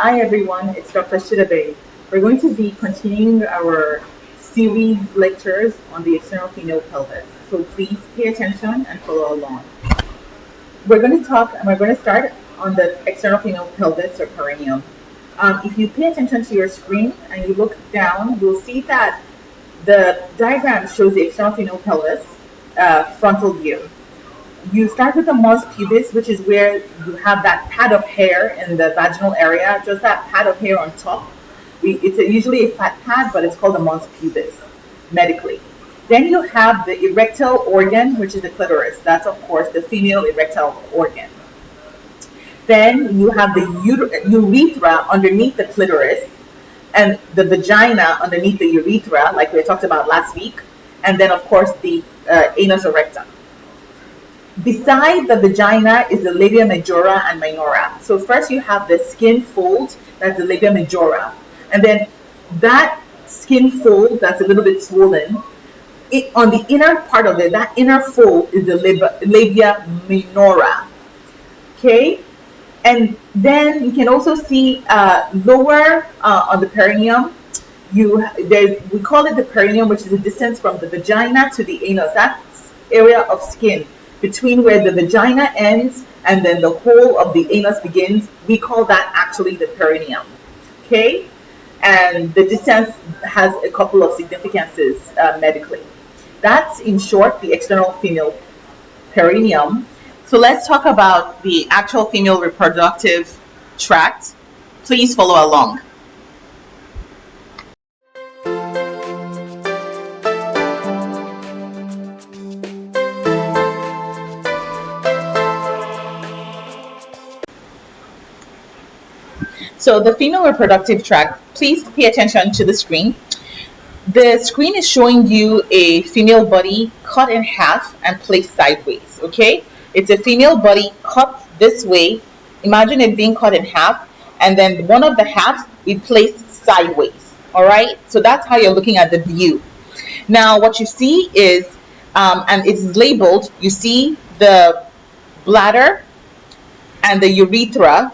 Hi everyone, it's Dr. Shidabe. We're going to be continuing our series lectures on the external female pelvis. So please pay attention and follow along. We're going to start on the external female pelvis or perineum. If you pay attention to your screen and you look down, you'll see that the diagram shows the external female pelvis frontal view. You start with the mons pubis, which is where you have that pad of hair in the vaginal area, just that pad of hair on top. It's usually a fat pad, but it's called the mons pubis medically. Then you have the erectile organ, which is the clitoris. That's, of course, the female erectile organ. Then you have the urethra underneath the clitoris and the vagina underneath the urethra, like we talked about last week. And then, of course, the anus or rectum. Beside the vagina is the labia majora and minora. So first you have the skin fold, that's the labia majora. And then that skin fold that's a little bit swollen, on the inner part of it, that inner fold is the labia minora. Okay? And then you can also see lower on the perineum, we call it the perineum, which is the distance from the vagina to the anus. That's area of skin between where the vagina ends and then the whole of the anus begins. We call that actually the perineum. Okay? And the distance has a couple of significances medically. That's, in short, the external female perineum. So let's talk about the actual female reproductive tract. Please follow along. So the female reproductive tract, please pay attention to the screen. The screen is showing you a female body cut in half and placed sideways, okay? It's a female body cut this way. Imagine it being cut in half, and then one of the halves we placed sideways, all right? So that's how you're looking at the view. Now, what you see is, and it's labeled, you see the bladder and the urethra,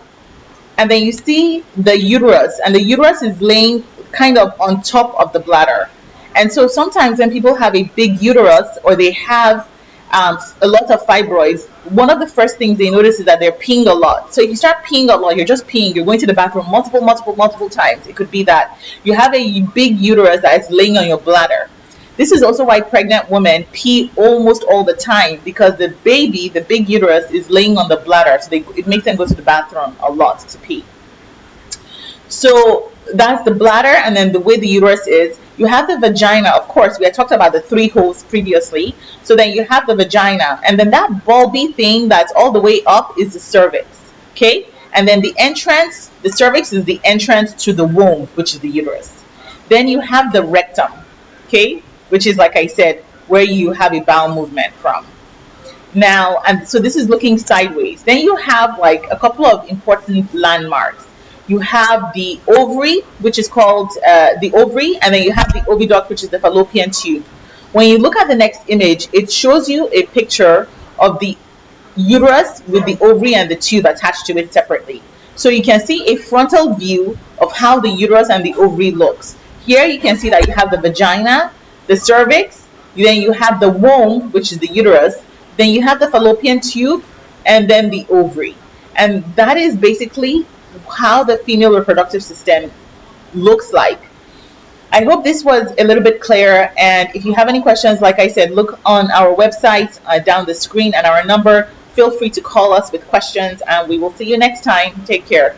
and then you see the uterus, and the uterus is laying kind of on top of the bladder. And so sometimes when people have a big uterus or they have a lot of fibroids, one of the first things they notice is that they're peeing a lot. So if you start peeing a lot, you're just peeing, you're going to the bathroom multiple times. It could be that you have a big uterus that is laying on your bladder. This is also why pregnant women pee almost all the time, because the baby, the big uterus, is laying on the bladder. So it makes them go to the bathroom a lot to pee. So that's the bladder, and then the way the uterus is. You have the vagina, of course. We had talked about the 3 holes previously. So then you have the vagina, and then that bulby thing that's all the way up is the cervix. Okay? And then the entrance, the cervix is the entrance to the womb, which is the uterus. Then you have the rectum. Okay? Which is, like I said, where you have a bowel movement from. Now, and so this is looking sideways. Then you have like a couple of important landmarks. You have the ovary, which is called the ovary, and then you have the oviduct, which is the fallopian tube. When you look at the next image, it shows you a picture of the uterus with the ovary and the tube attached to it separately. So you can see a frontal view of how the uterus and the ovary looks. Here you can see that you have the vagina, the cervix, then you have the womb, which is the uterus, then you have the fallopian tube, and then the ovary. And that is basically how the female reproductive system looks like. I hope this was a little bit clearer, and if you have any questions, like I said, look on our website down the screen and our number. Feel free to call us with questions, and we will see you next time. Take care.